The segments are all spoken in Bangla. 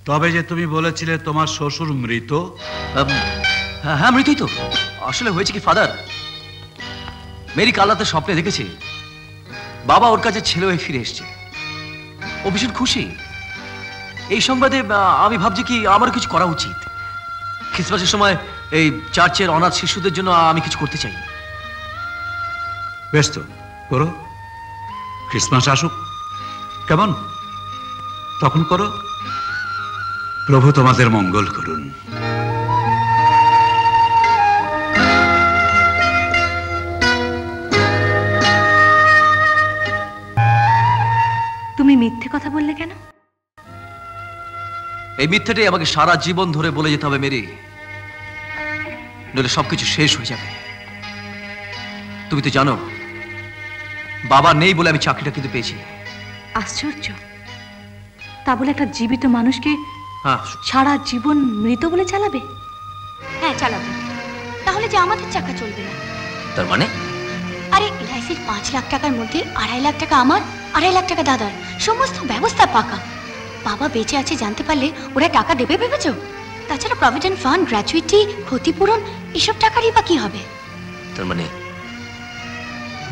তবে যে তুমি বলেছিলে তোমার শ্বশুর মৃত। হ্যাঁ মৃতই তো। আসলে হয়েছে কি ফাদার, মেরি কাল রাতে স্বপ্নে দেখেছে বাবা ওর কাছে ছেলে হয়ে ফিরে এসছে। ও ভীষণ খুশি। এই সংবাদে আমি ভাবছি কি আমার কিছু করা উচিত। ক্রিসমাসের সময় এই চার্চের অনাথ শিশুদের জন্য আমি কিছু করতে চাই। বেশ তো করো, ক্রিসমাস আসুক কেমন, তখন করো। প্রভু তোমাদের মঙ্গল করুন। তুমি মিথ্যে কথা বললে কেন? এই মিথ্যেটাই আমাকে সারা জীবন ধরে বলে যেতে হবে মেরি, নইলে সবকিছু শেষ হয়ে যাবে। তুমি তো জানো বাবা নেই বলে আমি চাকরিটা কিন্তু পেয়েছি। আশ্চর্য, তা বলে একটা জীবিত মানুষকে হ্যাঁ সারা জীবন মৃত বলে চালাবে? হ্যাঁ চালাবে, তাহলে যে আমাদের চাকা চলবে না। তার মানে? আরে এলআইসির 5 লাখ টাকার মধ্যে 2.5 লাখ টাকা আমার, 2.5 লাখ টাকা দাদার, সমস্ত ব্যবস্থা পাকা। বাবা বেঁচে আছে জানতে পারলে ওরা টাকা দেবে ভেবেছো? তাছাড়া প্রভিডেন্ট ফান্ড, গ্র্যাচুইটি, ক্ষতিপূরণ এসব টাকারই বা কি হবে? তার মানে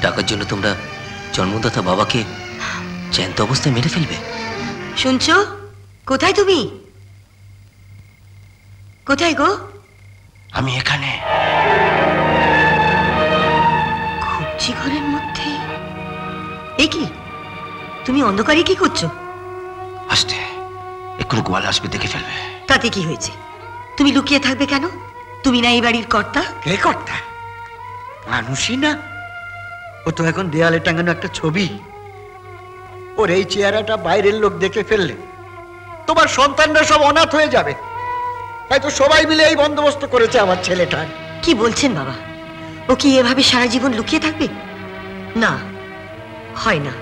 টাকার জন্য তোমরা জন্মদাতা বাবাকে জ্যান্ত অবস্থায় মেরে ফেলবে? শুনছো? কোথায় তুমি? কোথায় গো? আমি এখানে। খুবজি ঘরের মধ্যে? এ কি, তুমি অন্ধকারে কি করছো? আসতে এক্ষুনি গোয়াল আসবে, দেখে ফেলবে। তাতে কি হয়েছে? তুমি লুকিয়ে থাকবে কেন? তুমি না এই বাড়ির কর্তা? কে কর্তা? মানুষই না, ও তো এখন দেয়ালে টাঙানো একটা ছবি। ওর এই চেহারাটা বাইরের লোক দেখে ফেললে তোমার সন্তানরা সব অনাথ হয়ে যাবে। তাই তো সবাই মিলে এই বন্দোবস্ত করেছে আমার ছেলেটার। কি বলছেন বাবা? ও কি এভাবে সারা জীবন লুকিয়ে থাকবে? না, হয় না।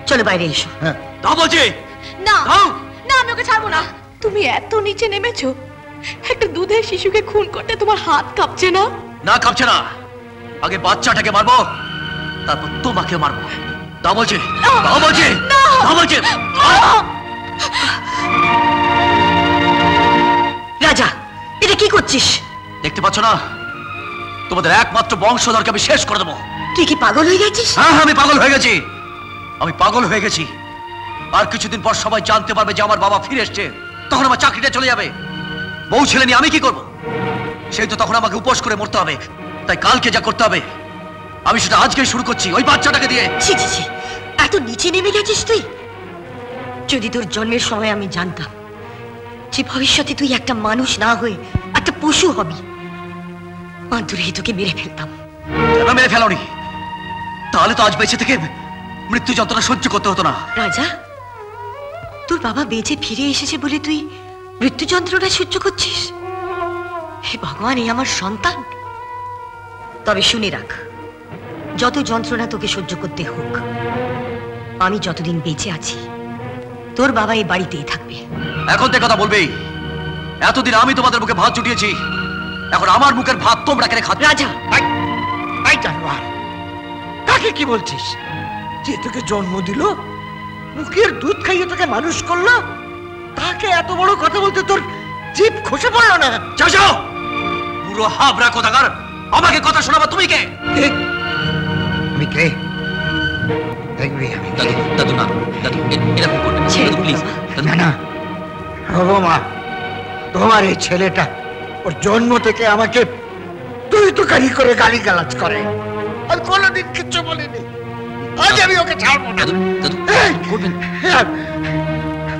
চলো বাইরে এসো। হ্যাঁ বলছি না না, আমি ওকে ছাড়বো না। তুমি এত নিচে নেমেছো, একটা দুধের শিশুকে খুন করতে তোমার হাত কাঁপছে না? না কাঁপছে না। আগে বাচ্চাটাকে মারবো, তারপর তোমাকে মারবো। তা বলছি, তা বলছি, তা বলছি। রাজা, এটা কি করছিস? দেখতে পাচ্ছ না, তোমাদের একমাত্র বংশধরকে আমি শেষ করে দেবো। তুই কি পাগল হয়ে গেছিস? হ্যাঁ আমি পাগল হয়ে গেছি, আমি পাগল হয়ে গেছি। আর কিছুদিন পর সবাই জানতে পারবে যে আমার বাবা ফিরে এসছে, তখন আমার চাকরিটা চলে যাবে। বউ ছেলে নিয়ে আমি কি করবো? সেই তো তখন আমাকে উপোস করে মরতে হবে। তাই কালকে যা করতে হবে আমি সেটা আজকেই শুরু করছি, ওই বাচ্চাটাকে দিয়ে। ছি ছি ছি, এত নিচে নেমে গেছিস তুই? যদি তোর জন্মের সময় আমি জানতাম যে ভবিষ্যতে তুই একটা মানুষ না হয়ে একটা পশু হবি, অন্তরে তোকে মেরে ফেলতাম। কেন মেরে ফেলোনি? তাহলে তো আজ বেঁচে থেকে মৃত্যু যন্ত্রণা সহ্য করতে হতো না। রাজা, তোর বাবা বেঁচে ফিরে এসেছে বলে তুই মৃত্যু যন্ত্রণা সহ্য করছিস? হে ভগবান, এই আমার সন্তান। তবে শুনে রাখ, যত যন্ত্রণা তোকে সহ্য করতে হোক, আমি যতদিন বেঁচে আছি তোর বাবা এই বাড়িতেই থাকবে। এখন তে কথা বলবেই। এতদিন আমি তোমাদের মুখে ভাত জুটিয়েছি, এখন আমার মুখের ভাত তোমরা কেন খাচ্ছ? রাজা, জানোয়ার, কাকে কি বলছিস? যে তোকে জন্ম দিল, মুখের দুধ খাইয়ে তোকে মানুষ করলো, তাকে এত বড় কথা বলতে তোর জিভ খসে পড়লো না? যাও, পুরো হাবরা কোথাকার, আমাকে কথা শোনাবা তুমি কে? আমি কে? দাদু, দাদু না, দাদু এরকম করবেন না, দাদু প্লিজ। না না, মা, তোমার এই ছেলেটা ওর জন্ম থেকে আমাকে তুই তো কারি করে গালিগালাজ করে, আর কোনোদিন কিচ্ছু বলিনি। আজ আমি ওকে ছাড়বো না। দাদু, দাদু করবেন।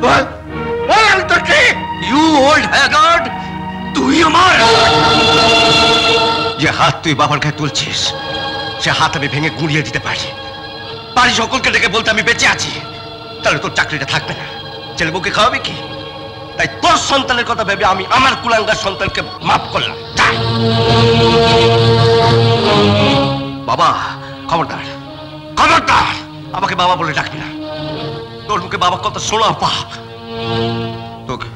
বল বল, আমি তোর কে? ইউ ওল্ড হ্যাগার্ড, তুই আমার যে হাত তুই বাবার গায়ে তুলছিস, সে হাত আমি ভেঙে গুঁড়িয়ে দিতে পারি। বাড়ি সকলকে ডেকে বলতে আমি বেঁচে আছি, তাহলে তোর চাকরিটা থাকবে না। ছেলে বউকে খাওয়াবে কি? তাই তোর সন্তানের কথা ভেবে আমি আমার কুলাঙ্গার সন্তানকে মাফ করলাম। বাবা, খবরদার, খবরদার, আমাকে বাবা বলে ডাকবি না। তোর মুখে বাবার কথা শোনা পাপ। তোকে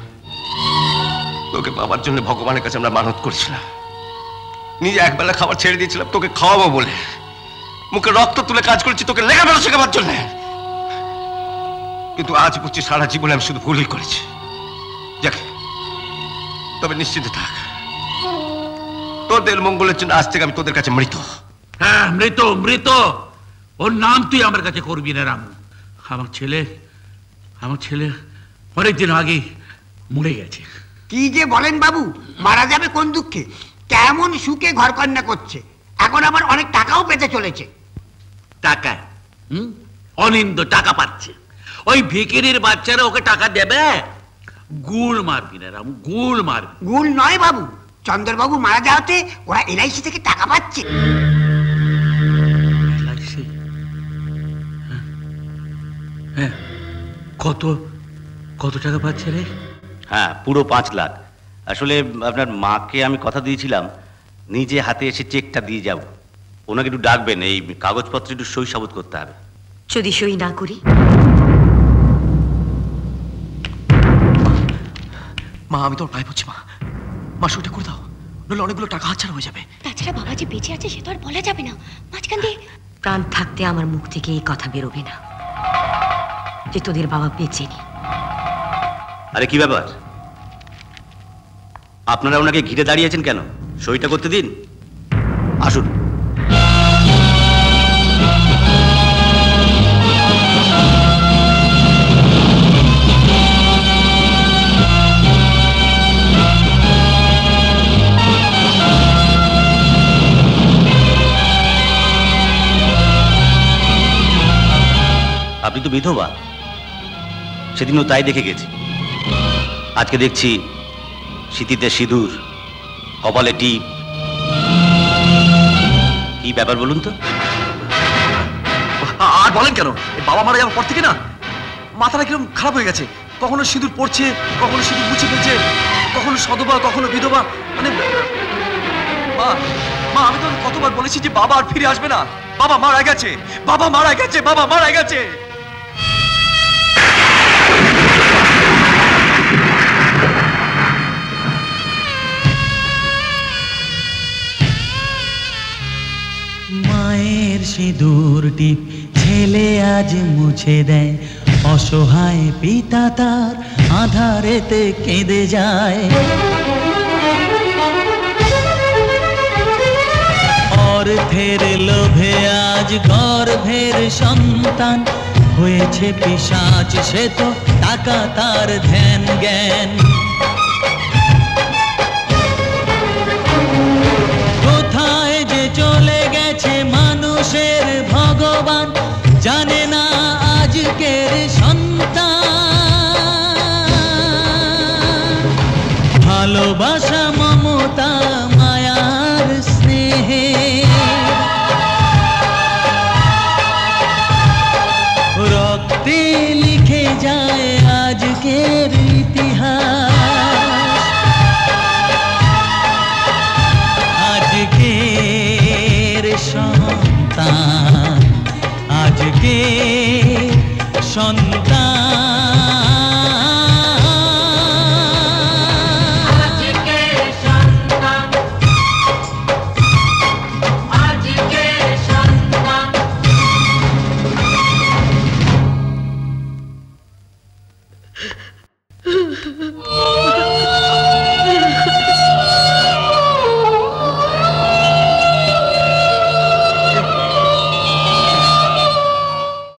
তোকে বাবার জন্য ভগবানের কাছে আমরা মানত করেছিলাম। নিজে একবেলা খাবার ছেড়ে দিয়েছিলাম তোকে খাওয়াবো বলে। মুখে রক্ত তুলে কাজ করেছি তোকে লেখাপড়া শেখাবার জন্য। কিন্তু আজ বুঝছি সারা জীবনে আমি শুধু ভুলই করেছি। তবে নিশ্চিন্ত থাক, তোদের মঙ্গলের জন্য আজ থেকে আমি তোদের কাছে মৃত। হ্যাঁ, মৃত মৃত। ওর নাম তুই আমার কাছে করবি না রামু। আমার ছেলে অনেকদিন আগে মরে গেছে। কি যে বলেন বাবু, মারা যাবে কোন দুঃখে? কেমন সুখে ঘর কন্যা করছে, এখন আবার অনেক টাকাও পেতে চলেছে। টাকা? অনিন্দ টাকা পাচ্ছে। ওই ভিকিরির বাচ্চারা ওকে টাকা দেবে? গুল মারবি না রামু, গুল মারবি। গুল নয় বাবু, চন্দ্রবাবু মারা যাওয়াতে ওরা এলআইসি থেকে টাকা পাচ্ছে। হ্যাঁ, কত টাকা পাচ্ছে রে? হ্যাঁ, পুরো 5 লাখ। আসলে আপনার মাকে আমি কথা দিয়েছিলাম নিজে হাতে এসে চেকটা দিয়ে যাব। ওনাকে একটু ডাকবেন, এই কাগজপত্রে একটু সই সাবুত করতে হবে। যদি সই না করি? মা, আমি তোর পায়ে পড়ছি মা, সইটা করে দাও, নইলে অনেকগুলো টাকা হাতছাড়া হয়ে যাবে। তাছাড়া বাবা যে বেঁচে আছে সে তো আর বলা যাবে না। মাঝখান দিয়ে প্রাণ থাকতে আমার মুখ থেকে এই কথা বেরোবে না যে তোদের বাবা বেঁচে নেই। আরে কি ব্যাপার, আপনারা ওনাকে ঘিরে দাঁড়িয়েছেন কেন? সইটা করতে দিন, আসুন। আপনি তো বিধবা, সেদিনও তাই দেখে গেছি। আজকে দেখছি স্মৃতিতে সিঁদুর, কপালে টিপ। কি ব্যাপার বলুন তো? আর বলেন কেন, বাবা মারা যাওয়ার পর থেকে না মাথাটা কিরকম খারাপ হয়ে গেছে। কখনো সিঁদুর পড়ছে, কখনো সিঁদুর মুছে ফেলছে, কখনো সধবা, কখনো বিধবা। মানে মা, আমি তো কতবার বলেছি যে বাবা আর ফিরে আসবে না। বাবা মারা গেছে, বাবা মারা গেছে, বাবা মারা গেছে। মায়ের সিঁদুর টিপ ছেলে আজ মুছে দেয়, অসহায় পিতা তার আধারেতে কেঁদে যায়। অর্থের লোভে আজ গর্ভের সন্তান হয়েছে পিশাচ, সে তো টাকা তার ধ্যান জ্ঞান। কোথায় যে চলে গেছে মানুষের ভগবান, জানে না আজকের সন্তান। ভালোবাসা, মমতা, মায়ার স্নেহে রক্তে লিখে যায় আজকের ইতিহাস। আজকের সন্তান, আজকের সন্তান।